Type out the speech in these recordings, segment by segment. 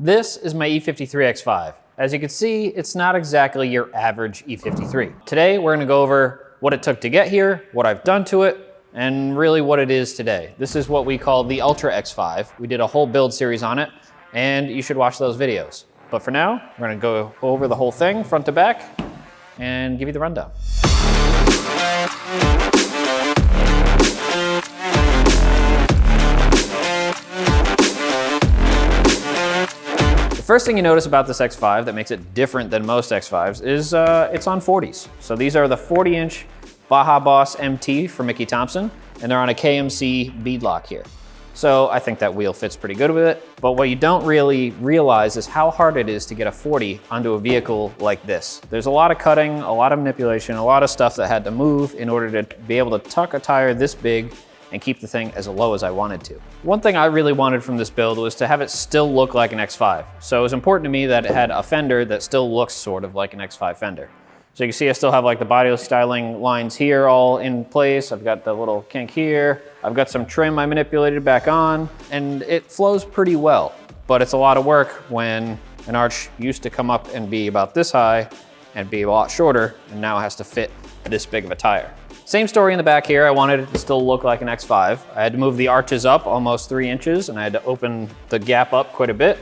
This is my E53 X5. As you can see, it's not exactly your average E53. Today, we're gonna go over what it took to get here, what I've done to it, and really what it is today. This is what we call the Ultra X5. We did a whole build series on it, and you should watch those videos. But for now, we're gonna go over the whole thing, front to back, and give you the rundown. First thing you notice about this X5 that makes it different than most X5s is it's on 40s. So these are the 40-inch Baja Boss MT for Mickey Thompson, and they're on a KMC beadlock here. So I think that wheel fits pretty good with it, but what you don't really realize is how hard it is to get a 40 onto a vehicle like this. There's a lot of cutting, a lot of manipulation, a lot of stuff that had to move in order to be able to tuck a tire this big and keep the thing as low as I wanted to. One thing I really wanted from this build was to have it still look like an X5. So it was important to me that it had a fender that still looks sort of like an X5 fender. So you can see I still have like the body styling lines here all in place. I've got the little kink here. I've got some trim I manipulated back on, and it flows pretty well. But it's a lot of work when an arch used to come up and be about this high and be a lot shorter, and now it has to fit this big of a tire. Same story in the back here. I wanted it to still look like an X5. I had to move the arches up almost 3 inches, and I had to open the gap up quite a bit.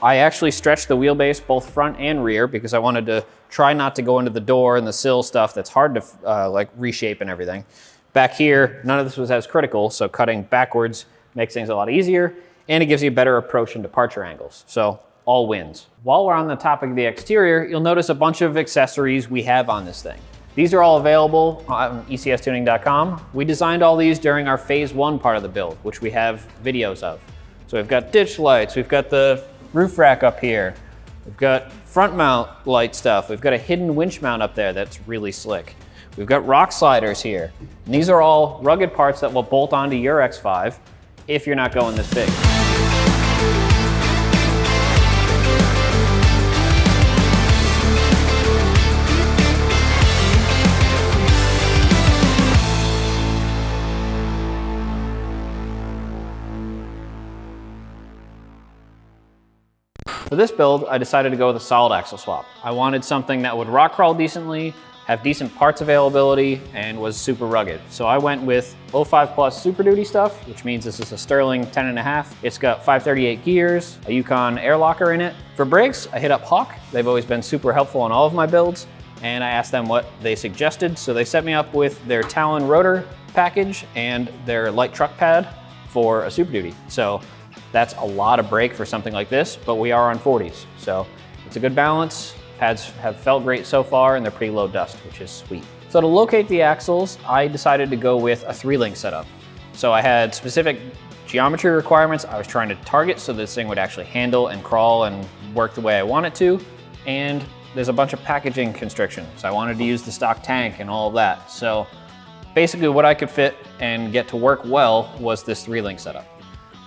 I actually stretched the wheelbase both front and rear because I wanted to try not to go into the door and the sill stuff that's hard to like reshape and everything. Back here, none of this was as critical, so cutting backwards makes things a lot easier, and it gives you a better approach and departure angles. So all wins. While we're on the topic of the exterior, you'll notice a bunch of accessories we have on this thing. These are all available on ecstuning.com. We designed all these during our phase 1 part of the build, which we have videos of. So we've got ditch lights, we've got the roof rack up here, we've got front mount light stuff, we've got a hidden winch mount up there that's really slick. We've got rock sliders here. And these are all rugged parts that will bolt onto your X5 if you're not going this big. For this build, I decided to go with a solid axle swap. I wanted something that would rock crawl decently, have decent parts availability, and was super rugged. So I went with 05 Plus Super Duty stuff, which means this is a Sterling 10.5. It's got 538 gears, a Yukon air locker in it. For brakes, I hit up Hawk. They've always been super helpful on all of my builds, and I asked them what they suggested. So they set me up with their Talon rotor package and their light truck pad for a Super Duty. So that's a lot of brake for something like this, but we are on 40s. So it's a good balance. Pads have felt great so far, and they're pretty low dust, which is sweet. So to locate the axles, I decided to go with a 3-link setup. So I had specific geometry requirements I was trying to target so this thing would actually handle and crawl and work the way I want it to. And there's a bunch of packaging constrictions. I wanted to use the stock tank and all of that. So basically what I could fit and get to work well was this 3-link setup.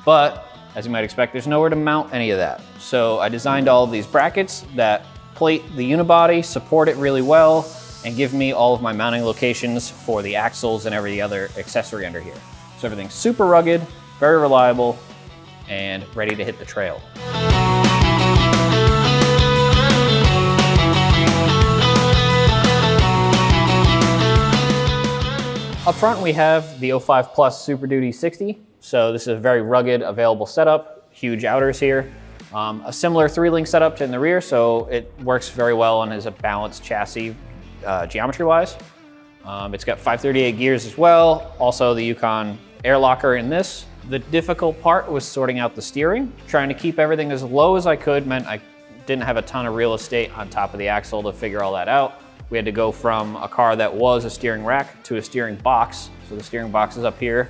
But as you might expect, there's nowhere to mount any of that. So I designed all of these brackets that plate the unibody, support it really well, and give me all of my mounting locations for the axles and every other accessory under here. So everything's super rugged, very reliable, and ready to hit the trail. Up front, we have the 05 Plus Super Duty 60. So this is a very rugged, available setup, huge outers here. A similar 3-link setup to in the rear, so it works very well and is a balanced chassis geometry-wise. It's got 538 gears as well, also the Yukon air locker in this. The difficult part was sorting out the steering. Trying to keep everything as low as I could meant I didn't have a ton of real estate on top of the axle to figure all that out. We had to go from a car that was a steering rack to a steering box. So the steering box is up here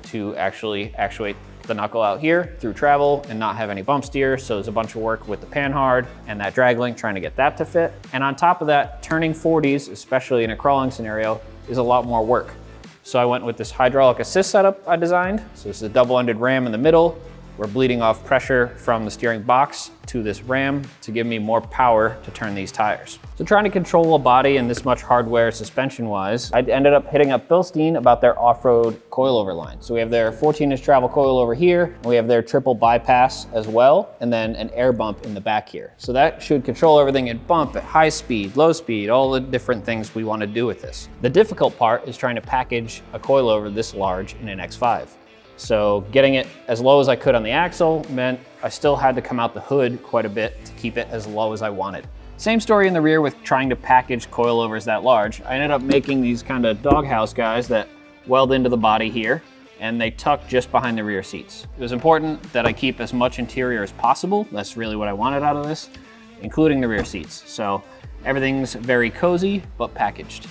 to actually actuate the knuckle out here through travel and not have any bump steer. So there's a bunch of work with the panhard and that drag link trying to get that to fit. And on top of that, turning 40s, especially in a crawling scenario, is a lot more work. So I went with this hydraulic assist setup I designed. So this is a double-ended ram in the middle, We're bleeding off pressure from the steering box to this ram to give me more power to turn these tires. So trying to control a body and this much hardware suspension-wise, I ended up hitting up Bilstein about their off-road coilover line. So we have their 14-inch travel coilover here, and we have their triple bypass as well, and then an air bump in the back here. So that should control everything in bump at high speed, low speed, all the different things we want to do with this. The difficult part is trying to package a coilover this large in an X5. So getting it as low as I could on the axle meant I still had to come out the hood quite a bit to keep it as low as I wanted. Same story in the rear with trying to package coilovers that large. I ended up making these kind of doghouse guys that weld into the body here, and they tuck just behind the rear seats. It was important that I keep as much interior as possible. That's really what I wanted out of this, including the rear seats. So everything's very cozy, but packaged.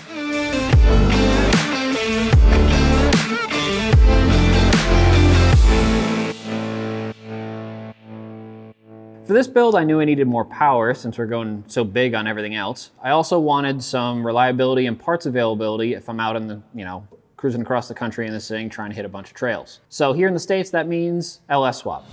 For this build, I knew I needed more power since we're going so big on everything else. I also wanted some reliability and parts availability if I'm out in the, cruising across the country in this thing trying to hit a bunch of trails. So here in the States, that means LS swap.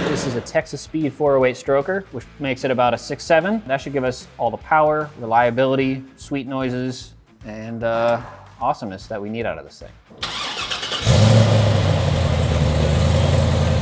This is a Texas Speed 408 stroker, which makes it about a 6.7. That should give us all the power, reliability, sweet noises, and awesomeness that we need out of this thing.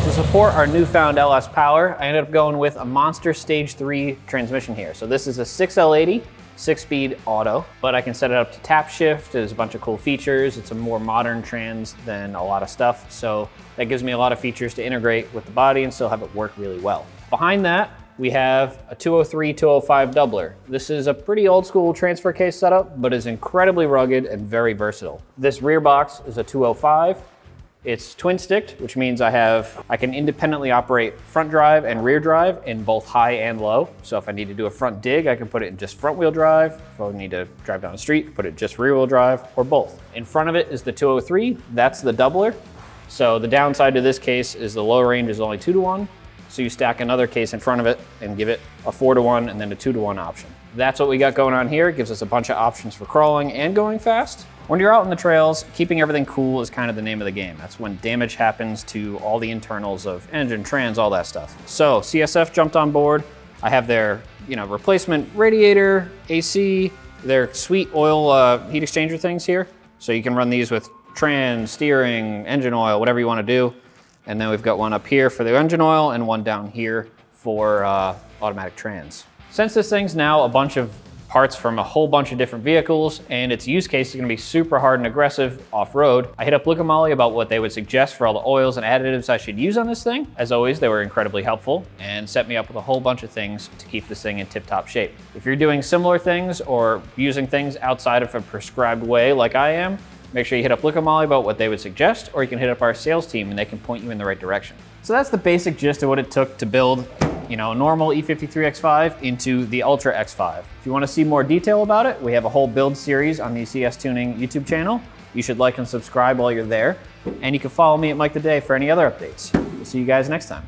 To support our newfound LS power, I ended up going with a Monster Stage 3 transmission here. So this is a 6L80, 6-speed auto, but I can set it up to tap shift. There's a bunch of cool features. It's a more modern trans than a lot of stuff. So that gives me a lot of features to integrate with the body and still have it work really well. Behind that, we have a 203, 205 doubler. This is a pretty old school transfer case setup, but is incredibly rugged and very versatile. This rear box is a 205. It's twin sticked, which means I can independently operate front drive and rear drive in both high and low. So if I need to do a front dig, I can put it in just front wheel drive. If I need to drive down the street, put it just rear wheel drive, or both. In front of it is the 203, that's the doubler. So the downside to this case is the low range is only 2-to-1. So you stack another case in front of it and give it a 4-to-1 and then a 2-to-1 option. That's what we got going on here. It gives us a bunch of options for crawling and going fast. When you're out in the trails, keeping everything cool is kind of the name of the game. That's when damage happens to all the internals of engine, trans, all that stuff. So CSF jumped on board. I have their replacement radiator, AC, their sweet oil heat exchanger things here. So you can run these with trans, steering, engine oil, whatever you want to do. And then we've got one up here for the engine oil and one down here for automatic trans. Since this thing's now a bunch of parts from a whole bunch of different vehicles and its use case is gonna be super hard and aggressive off-road, I hit up Luke and Molly about what they would suggest for all the oils and additives I should use on this thing. As always, they were incredibly helpful and set me up with a whole bunch of things to keep this thing in tip-top shape. If you're doing similar things or using things outside of a prescribed way like I am, make sure you hit up Luke and Molly about what they would suggest, or you can hit up our sales team and they can point you in the right direction. So that's the basic gist of what it took to build a normal E53 X5 into the Ultra X5. If you want to see more detail about it, we have a whole build series on the CS Tuning YouTube channel. You should like and subscribe while you're there. And you can follow me at Mike the Day for any other updates. We'll see you guys next time.